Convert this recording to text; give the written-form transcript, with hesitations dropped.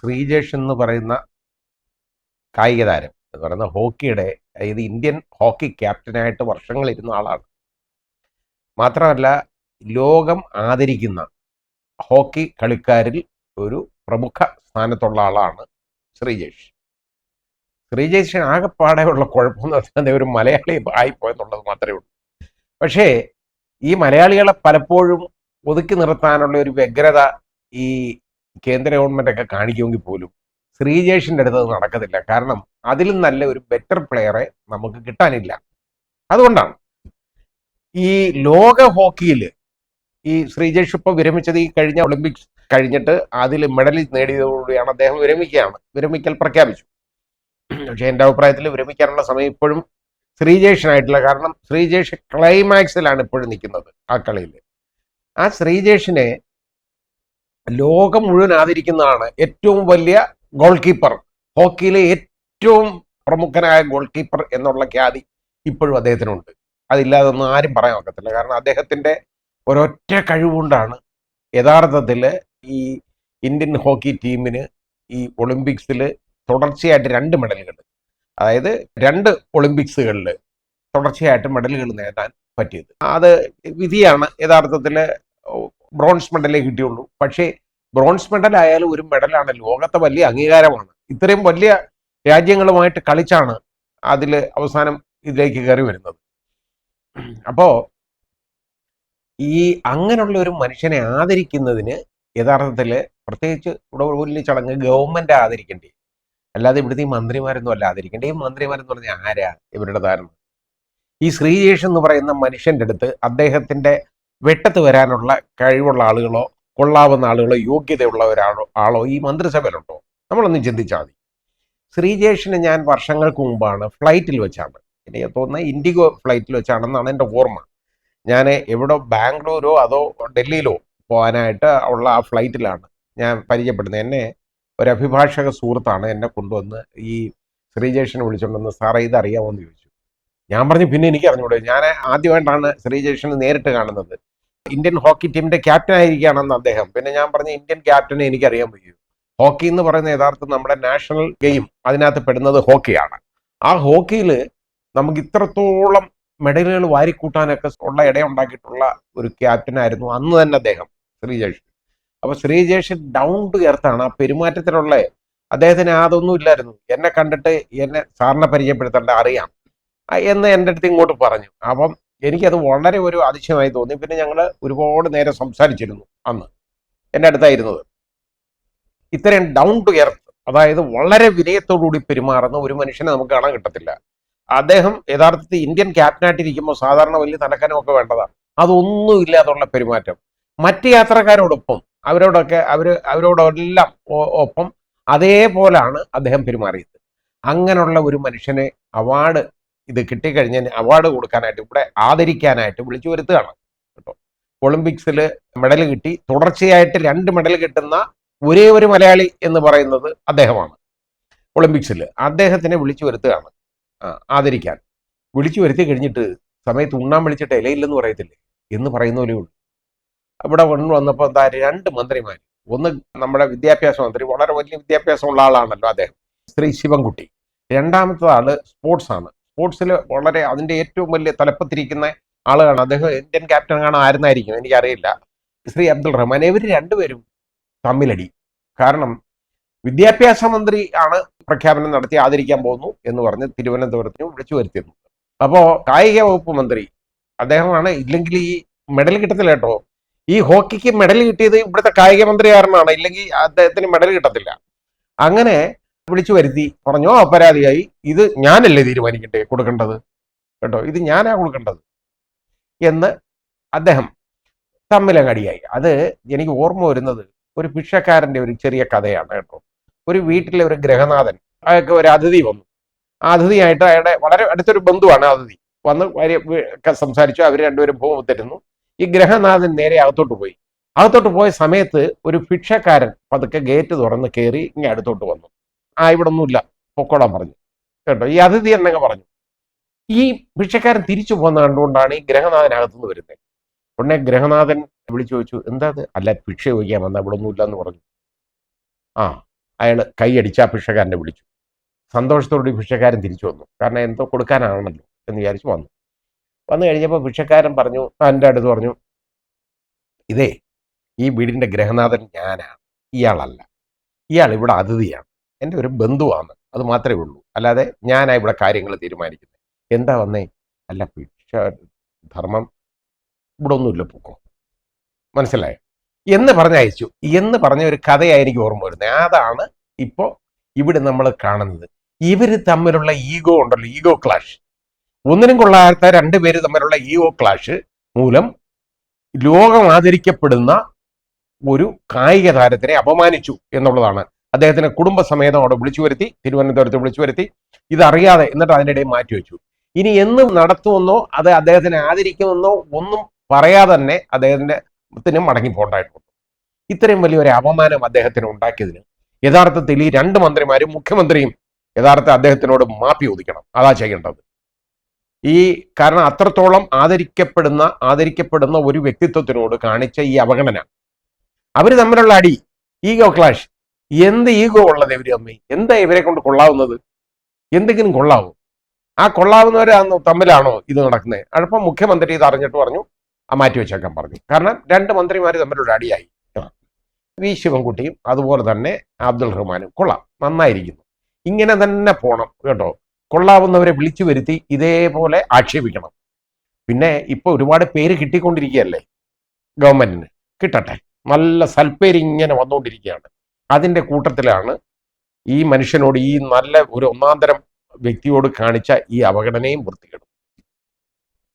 ശ്രീജേഷ് എന്ന് പറയുന്ന കായിക താരം എന്ന് പറയുന്ന ഹോക്കിയുടെ ഇത് ഇന്ത്യൻ ഹോക്കി ക്യാപ്റ്റനായിട്ട് വർഷങ്ങളിരുന്ന ആളാണ്. മാത്രമല്ല ലോകം ആദരിക്കുന്ന ഹോക്കി കളിക്കാരിൽ ഒരു പ്രമുഖ സ്ഥാനത്തുള്ള ആളാണ് ശ്രീജേഷ്. ശ്രീജേഷിന് ആകെപ്പാടെയുള്ള കുഴപ്പമെന്ന് വെച്ചാൽ ഒരു മലയാളി ആയിപ്പോയെന്നുള്ളത് മാത്രമേ ഉള്ളൂ. പക്ഷേ ഈ മലയാളികളെ പലപ്പോഴും ഒതുക്കി നിർത്താനുള്ള ഒരു വ്യഗ്രത ഈ കേന്ദ്ര ഗവൺമെൻറ്റൊക്കെ കാണിക്കുമെങ്കിൽ പോലും ശ്രീജേഷിൻ്റെ അടുത്ത് നടക്കത്തില്ല. കാരണം അതിലും നല്ല ഒരു ബെറ്റർ പ്ലെയറെ നമുക്ക് കിട്ടാനില്ല. അതുകൊണ്ടാണ് ഈ ലോക ഹോക്കിയിൽ ഈ ശ്രീജേഷ് ഇപ്പോൾ വിരമിച്ചത് ഈ കഴിഞ്ഞ ഒളിമ്പിക്സ് കഴിഞ്ഞിട്ട് അതിൽ മെഡൽ നേടിയതോടുകൂടിയാണ് അദ്ദേഹം വിരമിക്കൽ പ്രഖ്യാപിച്ചു. പക്ഷെ എൻ്റെ അഭിപ്രായത്തിൽ വിരമിക്കാനുള്ള സമയം ഇപ്പോഴും ശ്രീജേഷിനായിട്ടില്ല. കാരണം ശ്രീജേഷ് ക്ലൈമാക്സിലാണ് ഇപ്പോഴും നിൽക്കുന്നത് ആ കളിയിൽ. ആ ശ്രീജേഷിനെ ലോകം മുഴുവൻ ആദരിക്കുന്നതാണ് ഏറ്റവും വലിയ ഗോൾ കീപ്പർ, ഹോക്കിയിലെ ഏറ്റവും പ്രമുഖനായ ഗോൾ കീപ്പർ എന്നുള്ള ഖ്യാതി ഇപ്പോഴും അദ്ദേഹത്തിനുണ്ട്. അതില്ലാതെ ഒന്നും ആരും പറയാൻ ഒക്കത്തില്ല. കാരണം അദ്ദേഹത്തിൻ്റെ ഒരൊറ്റ കഴിവുകൊണ്ടാണ് യഥാർത്ഥത്തിൽ ഈ ഇന്ത്യൻ ഹോക്കി ടീമിന് ഈ ഒളിമ്പിക്സിൽ തുടർച്ചയായിട്ട് 2 മെഡലുകൾ, അതായത് 2 ഒളിമ്പിക്സുകളിൽ തുടർച്ചയായിട്ട് മെഡലുകൾ നേടാൻ പറ്റിയത്. അത് വിധിയാണ്. യഥാർത്ഥത്തിൽ ബ്രോൺസ് മെഡലേ കിട്ടിയുള്ളൂ. പക്ഷേ ബ്രോൺസ് മെഡൽ ആയാലും ഒരു മെഡലാണ്, ലോകത്തെ വലിയ അംഗീകാരമാണ്. ഇത്രയും വലിയ രാജ്യങ്ങളുമായിട്ട് കളിച്ചാണ് അതിൽ അവസാനം ഇതിലേക്ക് കയറി വരുന്നത്. അപ്പോൾ ഈ അങ്ങനെയുള്ള ഒരു മനുഷ്യനെ ആദരിക്കുന്നതിന് യഥാർത്ഥത്തിൽ പ്രത്യേകിച്ച് ഇവിടെ വലിയ ചടങ്ങ് ഗവൺമെൻറ് ആദരിക്കേണ്ടി, അല്ലാതെ ഇവിടുത്തെ ഈ മന്ത്രിമാരൊന്നും അല്ല ആദരിക്കേണ്ടി. ഈ മന്ത്രിമാരെന്ന് പറഞ്ഞാൽ ആരാ ഇവരുടെ ധാരണ? ഈ ശ്രീജേഷ് എന്ന് പറയുന്ന മനുഷ്യൻ്റെ അടുത്ത് അദ്ദേഹത്തിൻ്റെ വെട്ടത്ത് വരാനുള്ള കഴിവുള്ള ആളുകളോ കൊള്ളാവുന്ന ആളുകളോ യോഗ്യതയുള്ള ആളോ ഈ മന്ത്രിസഭയിലുണ്ടോ? നമ്മളൊന്നും ചിന്തിച്ചാൽ മതി. ശ്രീജേഷിനെ ഞാൻ വർഷങ്ങൾക്ക് മുമ്പാണ് ഫ്ലൈറ്റിൽ വെച്ചാണ്, എനിക്ക് തോന്നുന്നത് ഇൻഡിഗോ ഫ്ലൈറ്റിൽ വെച്ചാണെന്നാണ് എൻ്റെ ഓർമ്മ. ഞാൻ എവിടോ ബാംഗ്ലൂരോ അതോ ഡൽഹിയിലോ പോകാനായിട്ട് ഉള്ള ആ ഫ്ലൈറ്റിലാണ് ഞാൻ പരിചയപ്പെടുന്നത്. എന്നെ ഒരു അഭിഭാഷക സുഹൃത്താണ് എന്നെ കൊണ്ടുവന്ന് ഈ ശ്രീജേഷിനെ വിളിച്ചുകൊണ്ടുവന്ന്, സാറേ ഇത് അറിയാമോ എന്ന് ചോദിച്ചു. ഞാൻ പറഞ്ഞു പിന്നെ എനിക്ക് അറിഞ്ഞൂടെ. ഞാൻ ആദ്യമായിട്ടാണ് ശ്രീജേഷിനെ നേരിട്ട് കാണുന്നത്. ഇന്ത്യൻ ഹോക്കി ടീമിന്റെ ക്യാപ്റ്റൻ ആയിരിക്കുകയാണെന്ന് അദ്ദേഹം. പിന്നെ ഞാൻ പറഞ്ഞു ഇന്ത്യൻ ക്യാപ്റ്റനെ എനിക്കറിയാൻ പറ്റൂ. ഹോക്കി എന്ന് പറയുന്ന യഥാർത്ഥം നമ്മുടെ നാഷണൽ ഗെയിം, അതിനകത്ത് പെടുന്നത് ഹോക്കിയാണ്. ആ ഹോക്കിയിൽ നമുക്ക് ഇത്രത്തോളം മെഡലുകൾ വാരിക്കൂട്ടാനൊക്കെ ഉള്ള ഇടയുണ്ടാക്കിയിട്ടുള്ള ഒരു ക്യാപ്റ്റനായിരുന്നു അന്ന് തന്നെ അദ്ദേഹം, ശ്രീജേഷ്. അപ്പോൾ ശ്രീജേഷ് ഡൗൺ ടു എർത്താണ്. ആ പെരുമാറ്റത്തിലുള്ള അദ്ദേഹത്തിന് അതൊന്നും ഇല്ലായിരുന്നു. എന്നെ കണ്ടിട്ട് എന്നെ സാറിനെ പരിചയപ്പെടുത്തേണ്ട, അറിയാം എന്ന് എൻ്റെ അടുത്ത് ഇങ്ങോട്ട് പറഞ്ഞു. അപ്പം എനിക്കത് വളരെ ഒരു അതിശയമായി തോന്നി. പിന്നെ ഞങ്ങൾ ഒരുപാട് നേരം സംസാരിച്ചിരുന്നു. അന്ന് എൻ്റെ അടുത്തായിരുന്നത്. ഇത്രയും ഡൗൺ ടു എർത്ത്, അതായത് വളരെ വിനയത്തോടുകൂടി പെരുമാറുന്ന ഒരു മനുഷ്യനെ നമുക്ക് കാണാൻ കിട്ടത്തില്ല. അദ്ദേഹം യഥാർത്ഥത്തിൽ ഇന്ത്യൻ ക്യാപ്റ്റനായിട്ടിരിക്കുമ്പോൾ സാധാരണ വലിയ തലക്കനമൊക്കെ വേണ്ടതാണ്. അതൊന്നും ഇല്ലാതുള്ള പെരുമാറ്റം. മറ്റ് യാത്രക്കാരോടൊപ്പം അവരോടെല്ലാം ഒപ്പം അതേപോലാണ് അദ്ദേഹം പെരുമാറിയത്. അങ്ങനെയുള്ള ഒരു മനുഷ്യനെ അവാർഡ് ഇത് കിട്ടിക്കഴിഞ്ഞാൽ അവാർഡ് കൊടുക്കാനായിട്ട് ഇവിടെ ആദരിക്കാനായിട്ട് വിളിച്ചു വരുത്തുകയാണ് കേട്ടോ. ഒളിമ്പിക്സിൽ മെഡൽ കിട്ടി തുടർച്ചയായിട്ട് 2 മെഡൽ കിട്ടുന്ന ഒരേ ഒരു മലയാളി എന്ന് പറയുന്നത് അദ്ദേഹമാണ്. ഒളിമ്പിക്സിൽ അദ്ദേഹത്തിനെ വിളിച്ചു വരുത്തുകയാണ് ആദരിക്കാൻ. വിളിച്ചു വരുത്തി കഴിഞ്ഞിട്ട് സമയത്ത് ഉണ്ണാൻ വിളിച്ചിട്ട് ഇലയില്ലെന്ന് പറയത്തില്ലേ എന്ന് പറയുന്ന പോലെ ഉള്ളൂ. ഇവിടെ വന്നപ്പോൾ എന്താ 2 മന്ത്രിമാർ. ഒന്ന് നമ്മുടെ വിദ്യാഭ്യാസ മന്ത്രി, വളരെ വലിയ വിദ്യാഭ്യാസമുള്ള ആളാണല്ലോ അദ്ദേഹം, ശ്രീ ശിവൻകുട്ടി. രണ്ടാമത്തെ ആള് സ്പോർട്സ് ആണ്. സ്പോർട്സിൽ വളരെ അതിൻ്റെ ഏറ്റവും വലിയ തലപ്പത്തിരിക്കുന്ന ആളാണ് അദ്ദേഹം. ഇന്ത്യൻ ക്യാപ്റ്റൻ കാണാൻ ആയിരുന്നായിരിക്കും, എനിക്കറിയില്ല, ശ്രീ അബ്ദുൾ റഹ്മാൻ. ഇവർ 2 പേരും തമ്മിലടി. കാരണം വിദ്യാഭ്യാസ മന്ത്രി ആണ് പ്രഖ്യാപനം നടത്തി ആദരിക്കാൻ പോകുന്നു എന്ന് പറഞ്ഞ് തിരുവനന്തപുരത്തിന് വിളിച്ചു വരുത്തിയിരുന്നു. അപ്പോൾ കായിക വകുപ്പ് മന്ത്രി അദ്ദേഹമാണ്. ഇല്ലെങ്കിൽ ഈ മെഡൽ കിട്ടത്തില്ല കേട്ടോ. ഈ ഹോക്കിക്ക് മെഡൽ കിട്ടിയത് ഇവിടുത്തെ കായിക മന്ത്രി കാരണമാണ്, ഇല്ലെങ്കിൽ അദ്ദേഹത്തിന് മെഡൽ കിട്ടത്തില്ല. അങ്ങനെ വിളിച്ചു വരുത്തി പറഞ്ഞു, പരാതിയായി, ഇത് ഞാനല്ലേ തീരുമാനിക്കട്ടെ കൊടുക്കേണ്ടത് കേട്ടോ, ഇത് ഞാനാ കൊടുക്കേണ്ടത് എന്ന് അദ്ദേഹം തമ്മിലങ്ങടിയായി. അത് എനിക്ക് ഓർമ്മ വരുന്നത് ഒരു ഭിക്ഷക്കാരൻ്റെ ഒരു ചെറിയ കഥയാണ് കേട്ടോ. ഒരു വീട്ടിലെ ഒരു ഗൃഹനാഥൻ, അയാൾക്ക് ഒരു അതിഥി വന്നു. ആ അതിഥിയായിട്ട് അയാളുടെ വളരെ അടുത്തൊരു ബന്ധുവാണ് അതിഥി. വന്ന് സംസാരിച്ചു. അവർ 2 പേരും ഭൂമത്തിരുന്നു. ഈ ഗൃഹനാഥൻ നേരെ അകത്തോട്ട് പോയ സമയത്ത് ഒരു ഭിക്ഷക്കാരൻ പതുക്കെ ഗേറ്റ് തുറന്ന് കയറി ഇങ്ങനെ അടുത്തോട്ട് വന്നു. ഇവിടെ ഒന്നുമില്ല, പൊക്കോളാൻ പറഞ്ഞു കേട്ടോ. ഈ അതിഥി എന്നങ്ങ് പറഞ്ഞു. ഈ ഭിക്ഷക്കാരൻ തിരിച്ചു പോകുന്ന കണ്ടുകൊണ്ടാണ് ഈ ഗൃഹനാഥനകത്തുനിന്ന് വരുന്നത്. ഉടനെ ഗൃഹനാഥൻ വിളിച്ചു ചോദിച്ചു, എന്താ അത്? അല്ല, ഭിക്ഷ ചോദിക്കാൻ വന്ന ഇവിടെ ഒന്നുമില്ല എന്ന് പറഞ്ഞു. അയാൾ കൈയടിച്ച് ആ ഭിക്ഷക്കാരനെ വിളിച്ചു. സന്തോഷത്തോടുകൂടി ഭിക്ഷക്കാരൻ തിരിച്ചു വന്നു. കാരണം എന്തോ കൊടുക്കാനാണല്ലോ എന്ന് വിചാരിച്ച് വന്നു. വന്നു കഴിഞ്ഞപ്പോൾ ഭിക്ഷക്കാരൻ പറഞ്ഞു, എൻ്റെ അടുത്ത് പറഞ്ഞു, ഇതേ ഈ വീടിൻ്റെ ഗൃഹനാഥൻ ഞാനാണ്, ഇയാളല്ല. ഇയാൾ ഇവിടെ അതിഥിയാണ്, എൻ്റെ ഒരു ബന്ധുവാണ്, അത് മാത്രമേ ഉള്ളൂ. അല്ലാതെ ഞാനാ ഇവിടെ കാര്യങ്ങൾ തീരുമാനിക്കുന്നത്. എന്താ വന്നേ? അല്ല, ഭിക്ഷ ധർമ്മം ഇവിടെ ഒന്നുമില്ല, പൊക്കോ. മനസ്സിലായോ എന്ന് പറഞ്ഞയച്ചു എന്ന് പറഞ്ഞ ഒരു കഥയായിരിക്കും ഓർമ്മ വരുന്നത്. അതാണ് ഇപ്പോൾ ഇവിടെ നമ്മൾ കാണുന്നത്. ഇവർ തമ്മിലുള്ള ഈഗോ ഉണ്ടല്ലോ, ഈഗോ ക്ലാഷ്. ഒന്നിനും കൊള്ളാത്ത രണ്ടുപേര് തമ്മിലുള്ള ഈഗോ ക്ലാഷ് മൂലം ലോകം ആദരിക്കപ്പെടുന്ന ഒരു കായിക താരത്തിനെ അപമാനിച്ചു എന്നുള്ളതാണ്. അദ്ദേഹത്തിന് കുടുംബസമേതം അവിടെ വിളിച്ചു വരുത്തി, തിരുവനന്തപുരത്ത് വിളിച്ചു വരുത്തി, ഇതറിയാതെ. എന്നിട്ട് അതിനിടെ മാറ്റിവെച്ചു. ഇനി എന്നും നടത്തുമെന്നോ അത് അദ്ദേഹത്തിനെ ആദരിക്കുമെന്നോ ഒന്നും പറയാതെ തന്നെ അദ്ദേഹത്തിന് മടങ്ങി പോകേണ്ടതായിട്ട് വന്നു. ഇത്രയും വലിയൊരു അപമാനം അദ്ദേഹത്തിന് ഉണ്ടാക്കിയതിന് യഥാർത്ഥത്തിൽ ഈ രണ്ട് മന്ത്രിമാരും മുഖ്യമന്ത്രിയും യഥാർത്ഥ അദ്ദേഹത്തിനോട് മാപ്പി ചോദിക്കണം. അതാ ചെയ്യേണ്ടത്. കാരണം അത്രത്തോളം ആദരിക്കപ്പെടുന്ന ഒരു വ്യക്തിത്വത്തിനോട് കാണിച്ച ഈ അവഗണന, അവർ തമ്മിലുള്ള അടി, ഈഗോ ക്ലാഷ്. എന്ത് ഈഗോ ഉള്ളത് ഇവര് തമ്മിൽ? എന്താ ഇവരെ കൊണ്ട് കൊള്ളാവുന്നത്? എന്തെങ്കിലും കൊള്ളാവും? ആ കൊള്ളാവുന്നവരാണ് തമ്മിലാണോ ഇത് നടക്കുന്നത്? അപ്പം മുഖ്യമന്ത്രി ഇത് അറിഞ്ഞിട്ട് പറഞ്ഞു, ആ മാറ്റിവെച്ചേക്കാൻ പറഞ്ഞു. കാരണം രണ്ട് മന്ത്രിമാർ തമ്മിലൊരു അടിയായി. വി ശിവൻകുട്ടിയും അതുപോലെ തന്നെ അബ്ദുൾ റഹ്മാനും കൊള്ളാം, നന്നായിരിക്കുന്നു. ഇങ്ങനെ തന്നെ പോണം കേട്ടോ. കൊള്ളാവുന്നവരെ വിളിച്ചു വരുത്തി ഇതേപോലെ ആക്ഷേപിക്കണം. പിന്നെ ഇപ്പൊ ഒരുപാട് പേര് കിട്ടിക്കൊണ്ടിരിക്കുകയല്ലേ ഗവൺമെന്റിന്. കിട്ടട്ടെ, നല്ല സൽപ്പേര് ഇങ്ങനെ വന്നുകൊണ്ടിരിക്കുകയാണ്. അതിന്റെ കൂട്ടത്തിലാണ് ഈ മനുഷ്യനോട്, ഈ നല്ല ഒരു ഒന്നാന്തരം വ്യക്തിയോട് കാണിച്ച ഈ അവഗണനയും വൃത്തികേടും.